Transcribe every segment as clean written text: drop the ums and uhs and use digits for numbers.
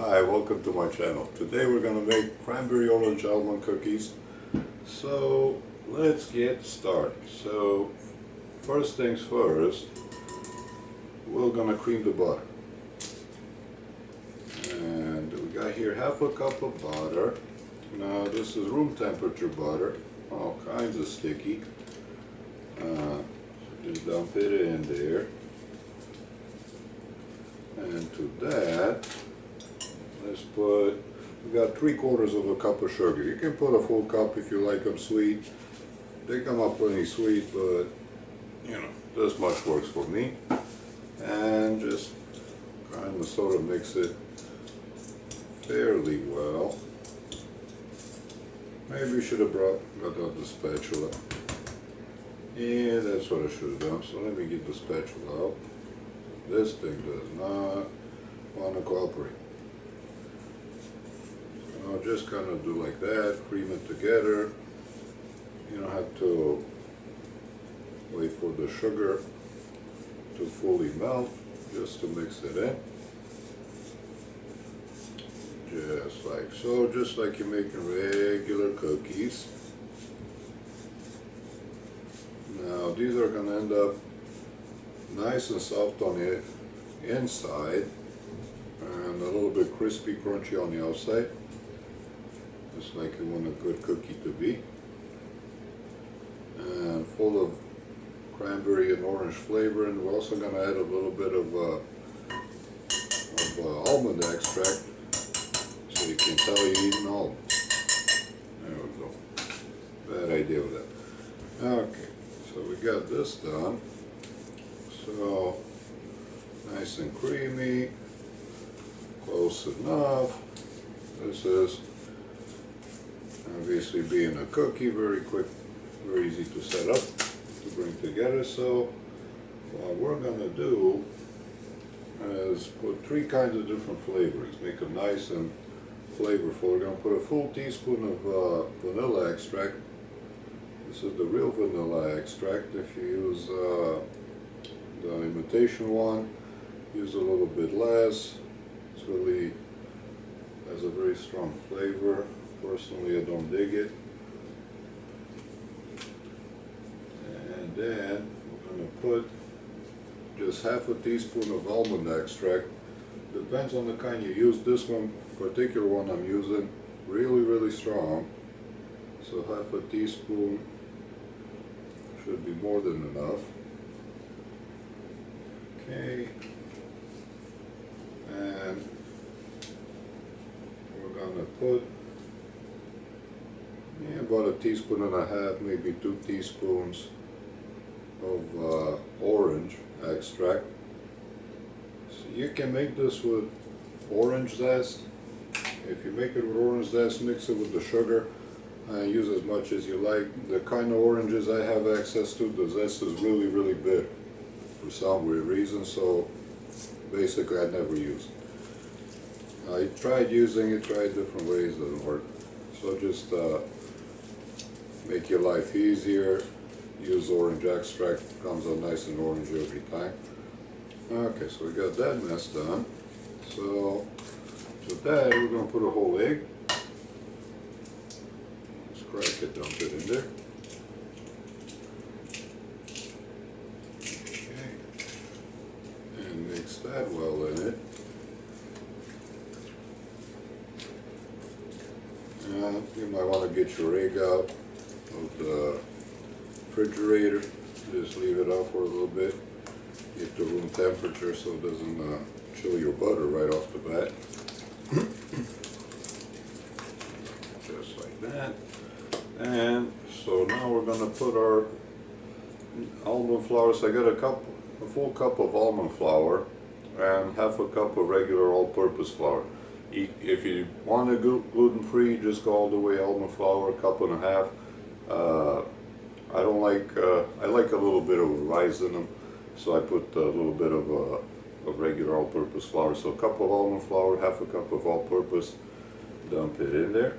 Hi, welcome to my channel. Today we're going to make cranberry orange almond cookies. So let's get started. So first things first, we're going to cream the butter. And we got here half a cup of butter. Now this is room temperature butter, all kinds of sticky. Just dump it in there. And to that, let's put, we got 3/4 of a cup of sugar. You can put a full cup if you like them sweet. They come up plenty sweet, but you know, this much works for me. And just kind of sort of mix it fairly well. Maybe we should have got out the spatula. Yeah, that's what I should have done. So let me get the spatula out. This thing does not want to cooperate. So I'll just kind of do like that, cream it together. You don't have to wait for the sugar to fully melt, just to mix it in. Just like so, just like you're making regular cookies. Now these are going to end up nice and soft on the inside and a little bit crispy, crunchy on the outside, just like you want a good cookie to be, and full of cranberry and orange flavor. And we're also going to add a little bit of almond extract so you can tell you're eating almonds. There we go. Bad idea with that. Okay, so we got this done. So nice and creamy, close enough. This is obviously being a cookie, very quick, very easy to set up, to bring together. So what we're going to do is put 3 kinds of different flavors, make them nice and flavorful. We're going to put a full teaspoon of vanilla extract. This is the real vanilla extract. If you use the imitation one, use a little bit less. It's really has a very strong flavor. Personally, I don't dig it. And then we're going to put just half a teaspoon of almond extract. Depends on the kind you use. This one, particular one I'm using, really strong. So half a teaspoon should be more than enough. Okay, and we're going to put about 1.5 teaspoons, maybe 2 teaspoons of orange extract. So you can make this with orange zest. If you make it with orange zest, mix it with the sugar and use as much as you like. The kind of oranges I have access to, the zest is really bitter for some weird reason, so basically I never use it. I tried using it, tried different ways, doesn't work. So just make your life easier, use orange extract, comes out nice and orange every time. Okay, so we got that mess done. So to that we're going to put a whole egg. Let's crack it, dump it in there. That well in it. You might want to get your egg out of the refrigerator. Just leave it out for a little bit. Get to room temperature so it doesn't chill your butter right off the bat. Just like that. And so now we're going to put our almond flour. So I got a full cup of almond flour and half a cup of regular all-purpose flour. If you want it gluten-free, just go all the way almond flour, 1.5 cups. I don't like, I like a little bit of rise in them, so I put a little bit of regular all-purpose flour. So 1 cup of almond flour, 1/2 cup of all-purpose, dump it in there.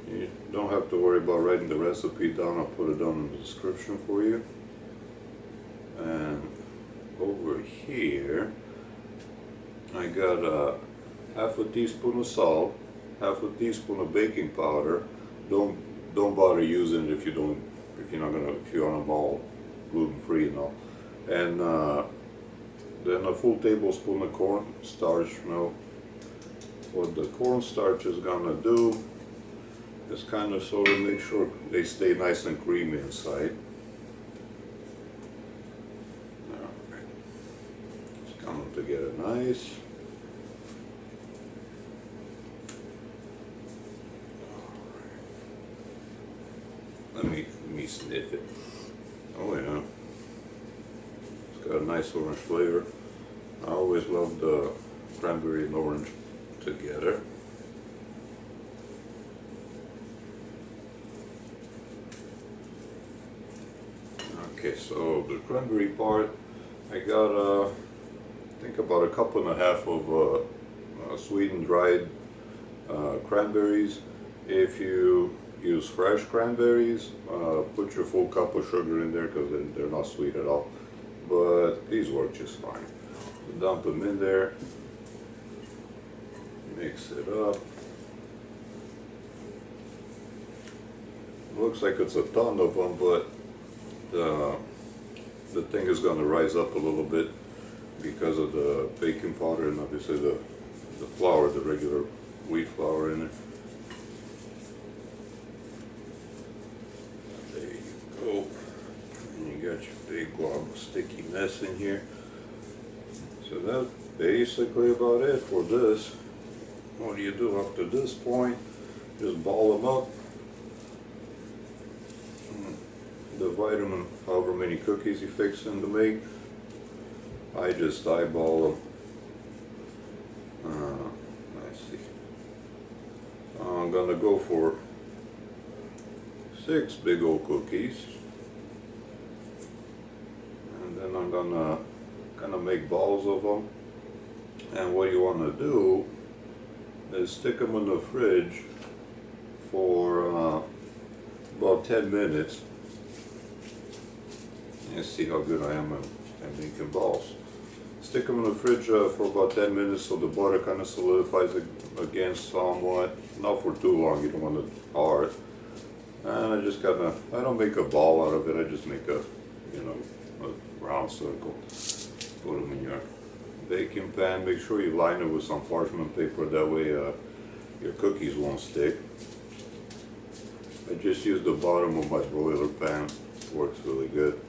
You don't have to worry about writing the recipe down, I'll put it down in the description for you. And over here I got half a teaspoon of salt, half a teaspoon of baking powder. Don't bother using it if you're on them all gluten free and all. And then a full tablespoon of corn starch milk. What the cornstarch is gonna do is kind of sort of make sure they stay nice and creamy inside. It's coming together nice. Let me sniff it. Oh yeah, it's got a nice orange flavor. I always love the cranberry and orange together. Okay, so the cranberry part, I got I think about a cup and a half of sweetened dried cranberries. If you use fresh cranberries, put your full cup of sugar in there because they're not sweet at all. But these work just fine. Dump them in there, mix it up. Looks like it's a ton of them, but the thing is going to rise up a little bit because of the baking powder and obviously the flour, the regular wheat flour in it. There you go. And you got your big glob of sticky mess in here. So that's basically about it for this. What do you do up to this point? Just ball them up. Divide them in however many cookies you fix them to make. I just eyeball them. Let's see. I'm gonna go for 6 big old cookies. And then I'm gonna kind of make balls of them. And what you want to do is stick them in the fridge for about 10 minutes. Let's see how good I am at making balls. Stick them in the fridge for about 10 minutes so the butter kind of solidifies again somewhat. Not for too long, you don't want it hard. And I don't make a ball out of it, I just make a round circle. Put them in your baking pan. Make sure you line it with some parchment paper, that way your cookies won't stick. I just use the bottom of my broiler pan, works really good.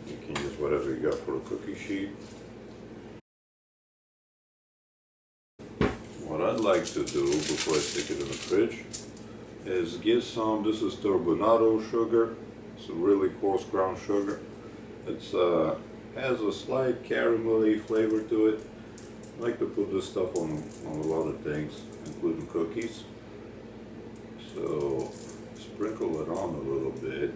You can use whatever you got for a cookie sheet. What I'd like to do before I stick it in the fridge is get some, this is turbinado sugar. It's a really coarse ground sugar. It's has a slight caramelly flavor to it. I like to put this stuff on a lot of things, including cookies. So sprinkle it on a little bit.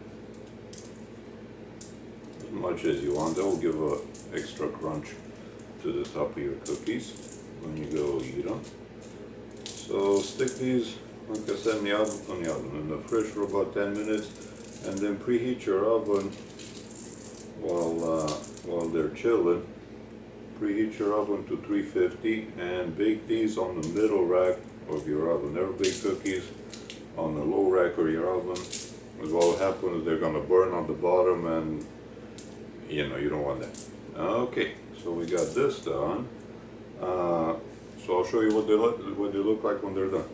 As much as you want. That will give a extra crunch to the top of your cookies when you go eat them. So stick these, like I said, in the fridge for about 10 minutes, and then preheat your oven while they're chilling. Preheat your oven to 350 and bake these on the middle rack of your oven. Never bake cookies on the low rack of your oven. What will happen is they're going to burn on the bottom, and you don't want that. Okay, so we got this done. So I'll show you what they look like when they're done.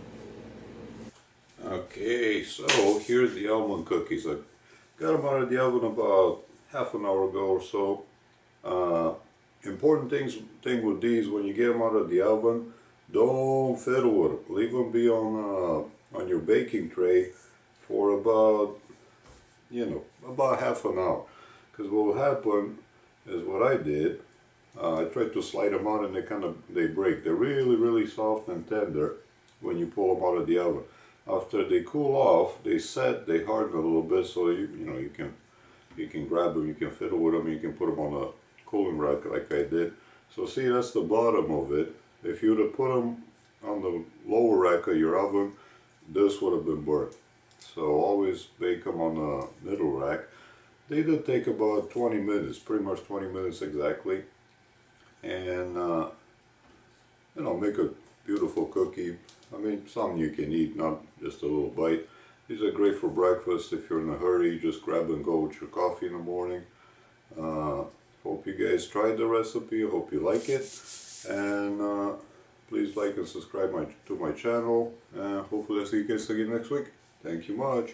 Okay, so here's the almond cookies. I got them out of the oven about half an hour ago or so. Important thing with these, when you get them out of the oven, don't fiddle with them. Leave them be on your baking tray for about half an hour. Because what will happen is what I did. I tried to slide them out and they break. They're really, really soft and tender when you pull them out of the oven. After they cool off, they set, they harden a little bit, so you can grab them, you can fiddle with them, you can put them on a cooling rack like I did. So see, that's the bottom of it. If you would have put them on the lower rack of your oven, this would have been burnt. So always bake them on the middle rack. They did take about 20 minutes, pretty much 20 minutes exactly. And you know, make a beautiful cookie. I mean, some you can eat, not just a little bite. These are great for breakfast. If you're in a hurry, just grab and go with your coffee in the morning. Hope you guys tried the recipe. Hope you like it. And please like and subscribe to my channel. And hopefully I'll see you guys again next week. Thank you much.